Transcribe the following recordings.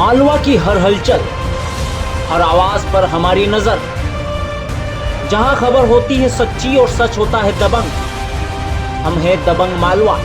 मालवा की हर हलचल, हर आवाज पर हमारी नजर। जहां खबर होती है सच्ची और सच होता है दबंग, हम हैं दबंग मालवा।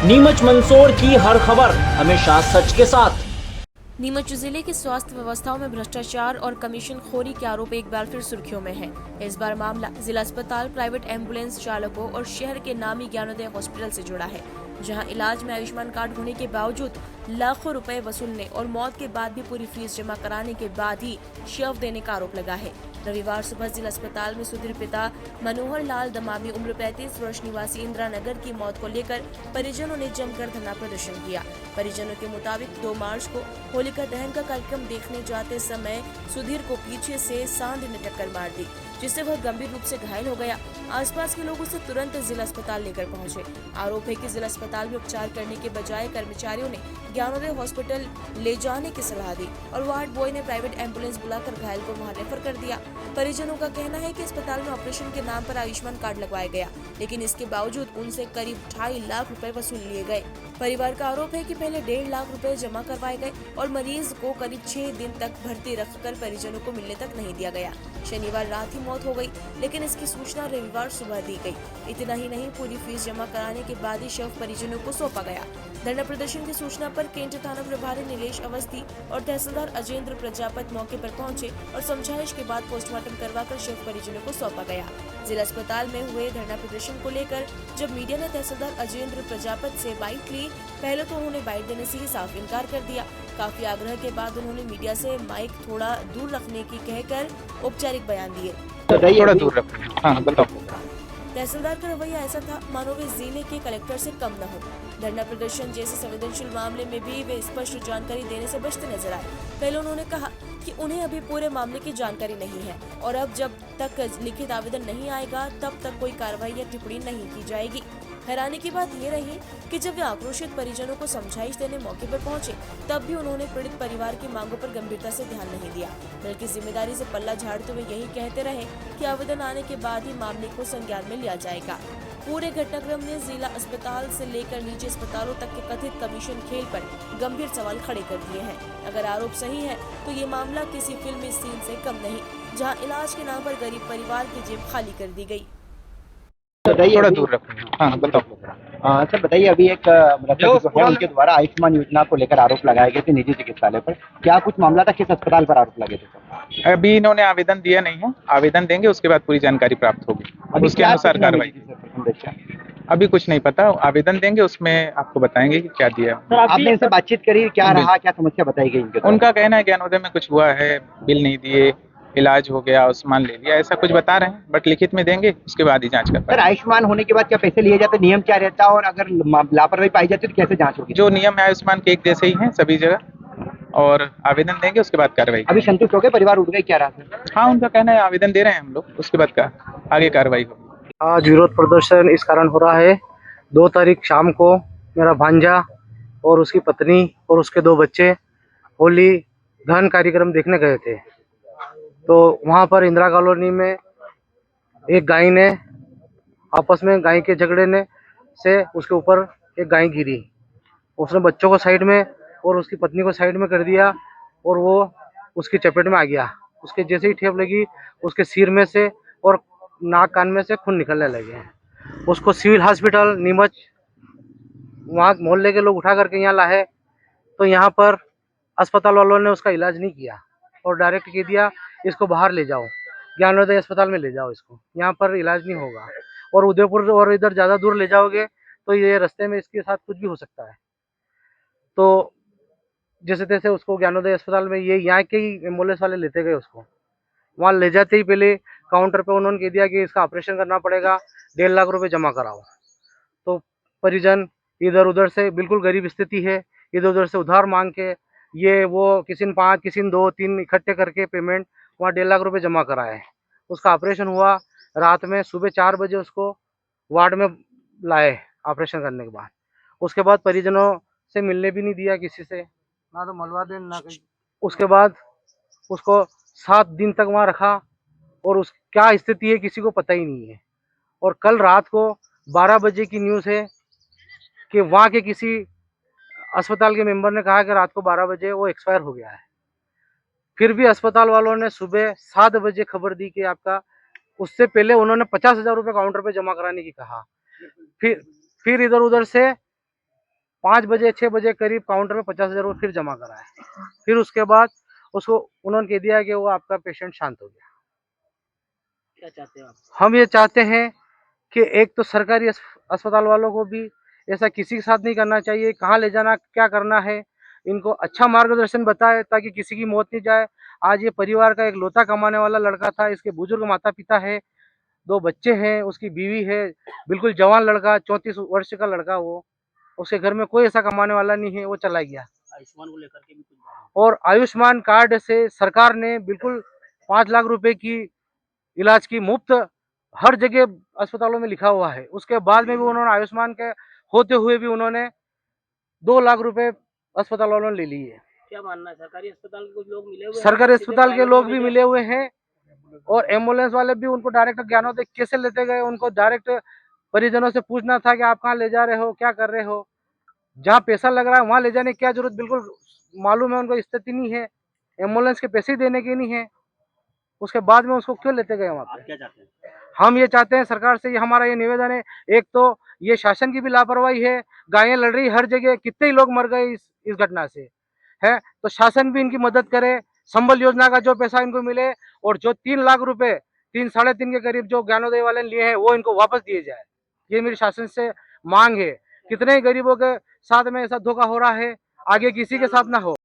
नीमच मंदसौर की हर खबर हमेशा सच के साथ। नीमच जिले की स्वास्थ्य व्यवस्थाओं में भ्रष्टाचार और कमीशन खोरी के आरोप एक बार फिर सुर्खियों में है। इस बार मामला जिला अस्पताल, प्राइवेट एम्बुलेंस चालकों और शहर के नामी ज्ञानोदय हॉस्पिटल से जुड़ा है, जहां इलाज में आयुष्मान कार्ड होने के बावजूद लाखों रुपए वसूलने और मौत के बाद भी पूरी फीस जमा कराने के बाद ही शव देने का आरोप लगा है। रविवार सुबह जिला अस्पताल में सुधीर पिता मनोहर लाल दमामी उम्र 35 वर्ष निवासी इंदिरा नगर की मौत को लेकर परिजनों ने जमकर धरना प्रदर्शन किया। परिजनों के मुताबिक 2 मार्च को होलिका दहन का कार्यक्रम देखने जाते समय सुधीर को पीछे से सांड ने टक्कर मार दी, जिससे वह गंभीर रूप से घायल हो गया। आसपास के लोग उसे तुरंत जिला अस्पताल लेकर पहुंचे। आरोप है कि जिला अस्पताल में उपचार करने के बजाय कर्मचारियों ने ज्ञानोदय हॉस्पिटल ले जाने की सलाह दी और वार्ड बॉय ने प्राइवेट एम्बुलेंस बुलाकर घायल को वहां रेफर कर दिया। परिजनों का कहना है कि अस्पताल में ऑपरेशन के नाम पर आयुष्मान कार्ड लगवाया गया, लेकिन इसके बावजूद उनसे करीब 2.5 लाख रुपए वसूल लिए गए। परिवार का आरोप है कि पहले 1.5 लाख रुपए जमा करवाए गए और मरीज को करीब 6 दिन तक भर्ती रखकर परिजनों को मिलने तक नहीं दिया गया। शनिवार रात ही मौत हो गई, लेकिन इसकी सूचना रविवार सुबह दी गई। इतना ही नहीं, पूरी फीस जमा कराने के बाद ही शव परिजनों को सौंपा गया। धरना प्रदर्शन की सूचना पर केंद्र थाना प्रभारी नीलेश अवस्थी और तहसीलदार अजेंद्र प्रजापत मौके पर पहुंचे और समझाइश के बाद पोस्टमार्टम करवाकर शव परिजनों को सौंपा गया। जिला अस्पताल में हुए धरना प्रदर्शन को लेकर जब मीडिया ने तहसीलदार अजेंद्र प्रजापत से बाइट ली, पहले तो उन्होंने बाइट देने से ही साफ इनकार कर दिया। काफी आग्रह के बाद उन्होंने मीडिया से माइक थोड़ा दूर रखने की कहकर औपचारिक बयान दिए। थोड़ा दूर रखो। हाँ, बताओ। तहसीलदार का रवैया ऐसा था मानो वे जिले के कलेक्टर से कम न हो। धरना प्रदर्शन जैसे संवेदनशील मामले में भी वे स्पष्ट जानकारी देने से बचते नजर आए। पहले उन्होंने कहा कि उन्हें अभी पूरे मामले की जानकारी नहीं है और अब जब तक लिखित आवेदन नहीं आएगा तब तक कोई कार्रवाई या टिप्पणी नहीं की जाएगी। हैरानी की बात ये रही कि जब वे आक्रोशित परिजनों को समझाइश देने मौके पर पहुंचे, तब भी उन्होंने पीड़ित परिवार की मांगों पर गंभीरता से ध्यान नहीं दिया, बल्कि जिम्मेदारी से पल्ला झाड़ते हुए यही कहते रहे कि आवेदन आने के बाद ही मामले को संज्ञान में लिया जाएगा। पूरे घटनाक्रम ने जिला अस्पताल से लेकर निजी अस्पतालों तक के कथित कमीशन खेल पर गंभीर सवाल खड़े कर दिए हैं। अगर आरोप सही है तो ये मामला किसी फिल्मी सीन से कम नहीं, जहां इलाज के नाम पर गरीब परिवार की जेब खाली कर दी गई। थोड़ा दूर रखो। हाँ, बताओ। सर बताइए, अभी एक मृतक जो है उनके द्वारा आयुष्मान योजना को लेकर आरोप लगाए गए थे निजी चिकित्सालय पर, क्या कुछ मामला था? किस अस्पताल पर आरोप लगे थे सर? अभी इन्होंने आवेदन दिया नहीं है, आवेदन देंगे उसके बाद पूरी जानकारी प्राप्त होगी, उसके अनुसार कार्रवाई। अभी कुछ नहीं पता, आवेदन देंगे उसमें आपको बताएंगे कि क्या दिया। आपने इनसे बातचीत करी, क्या रहा, क्या समस्या बताई गई इनके? उनका कहना है ज्ञानोदय में कुछ हुआ है, बिल नहीं दिए, इलाज हो गया, आयुष्मान ले लिया, ऐसा कुछ बता रहे हैं, बट लिखित में देंगे उसके बाद ही जांच कर पाएंगे। सर आयुष्मान होने के बाद क्या पैसे लिए जाते, नियम क्या रहता है, और अगर लापरवाही पाई जाती तो कैसे जांच होगी? जो नियम है आयुष्मान के एक जैसे ही हैं सभी जगह, और आवेदन देंगे उसके बाद कार्रवाई। अभी संतुष्ट हो गए, परिवार उठ गए, क्या रहा सर? हाँ, उनका कहना है आवेदन दे रहे हैं हम लोग, उसके बाद का आगे कार्रवाई होगी। आज विरोध प्रदर्शन इस कारण हो रहा है, 2 तारीख शाम को मेरा भांजा और उसकी पत्नी और उसके 2 बच्चे होली दहन कार्यक्रम देखने गए थे। तो वहाँ पर इंदिरा कॉलोनी में एक गाय ने आपस में गाय के झगड़े ने से उसके ऊपर एक गाय गिरी, उसने बच्चों को साइड में और उसकी पत्नी को साइड में कर दिया और वो उसकी चपेट में आ गया। उसके जैसे ही ठेप लगी, उसके सिर में से और नाक कान में से खून निकलने लगे। उसको सिविल हॉस्पिटल नीमच वहाँ मोहल्ले के लोग उठा करके यहाँ लाए, तो यहाँ पर अस्पताल वालों ने उसका इलाज नहीं किया और डायरेक्ट कह दिया इसको बाहर ले जाओ, ज्ञानोदय अस्पताल में ले जाओ, इसको यहाँ पर इलाज नहीं होगा। और उदयपुर और इधर ज़्यादा दूर ले जाओगे तो ये रास्ते में इसके साथ कुछ भी हो सकता है। तो जैसे तैसे उसको ज्ञानोदय अस्पताल में, ये यहाँ के ही एम्बुलेंस वाले लेते गए उसको। वहाँ ले जाते ही पहले काउंटर पे उन्होंने कह दिया कि इसका ऑपरेशन करना पड़ेगा, 1.5 लाख रुपए जमा कराओ। तो परिजन इधर उधर से, बिल्कुल गरीब स्थिति है, इधर उधर से उधार मांग के ये वो किसी ने 5, किसी ने 2, 3 इकट्ठे करके पेमेंट वहाँ 1.5 लाख रुपए जमा कराए। उसका ऑपरेशन हुआ रात में, सुबह 4 बजे उसको वार्ड में लाए ऑपरेशन करने के बाद। उसके बाद परिजनों से मिलने भी नहीं दिया किसी से, ना तो मलवा देन ना कहीं। उसके बाद उसको 7 दिन तक वहाँ रखा और उस क्या स्थिति है किसी को पता ही नहीं है। और कल रात को 12 बजे की न्यूज़ है कि वहाँ के किसी अस्पताल के मेंबर ने कहा कि रात को 12 बजे वो एक्सपायर हो गया है। फिर भी अस्पताल वालों ने सुबह 7 बजे खबर दी कि आपका, उससे पहले उन्होंने 50,000 रुपये काउंटर पे जमा कराने की कहा। फिर इधर उधर से 5 बजे 6 बजे करीब काउंटर में 50,000 रुपये फिर जमा कराए। फिर उसके बाद उसको उन्होंने कह दिया कि वो आपका पेशेंट शांत हो गया। क्या चाहते हो आप? हम ये चाहते हैं कि एक तो सरकारी अस्पताल वालों को भी ऐसा किसी के साथ नहीं करना चाहिए। कहाँ ले जाना, क्या करना है, इनको अच्छा मार्गदर्शन बताए ताकि किसी की मौत नहीं जाए। आज ये परिवार का एक लौता कमाने वाला लड़का था, इसके बुजुर्ग माता पिता है, 2 बच्चे हैं, उसकी बीवी है, बिल्कुल जवान लड़का, 34 वर्ष का लड़का वो। उसके घर में कोई ऐसा कमाने वाला नहीं है, वो चला गया। आयुष्मान को लेकर के भी कुछ बात और आयुष्मान कार्ड से सरकार ने बिल्कुल 5 लाख रुपए की इलाज की मुफ्त हर जगह अस्पतालों में लिखा हुआ है। उसके बाद में भी उन्होंने आयुष्मान के होते हुए भी उन्होंने 2 लाख रुपए अस्पताल वालों ने ले लिए। क्या मानना है? सरकारी अस्पताल के कुछ लोग मिले हुए हैं, सरकारी सीधे अस्पताल के प्राइवेट लोग में भी भेजे? मिले हुए हैं और एम्बुलेंस वाले भी उनको डायरेक्ट ज्ञानोदय कैसे लेते गए, उनको डायरेक्ट परिजनों से पूछना था कि आप कहाँ ले जा रहे हो, क्या कर रहे हो। जहाँ पैसा लग रहा है वहाँ ले जाने की क्या जरूरत, बिल्कुल मालूम है उनको स्थिति नहीं है, एम्बुलेंस के पैसे देने की नहीं है, उसके बाद में उसको क्यों लेते गए वहाँ पे। आप क्या चाहते हैं? हम ये चाहते हैं सरकार से, ये हमारा ये निवेदन है, एक तो ये शासन की भी लापरवाही है, गायें लड़ रही हर जगह, कितने ही लोग मर गए इस घटना से है, तो शासन भी इनकी मदद करे, संबल योजना का जो पैसा इनको मिले और जो 3 लाख रुपए 3 साढ़े 3 के करीब जो ज्ञानोदय वाले ने लिए हैं वो इनको वापस दिए जाए। ये मेरी शासन से मांग है। कितने ही गरीबों के साथ में ऐसा धोखा हो रहा है, आगे किसी के साथ ना हो।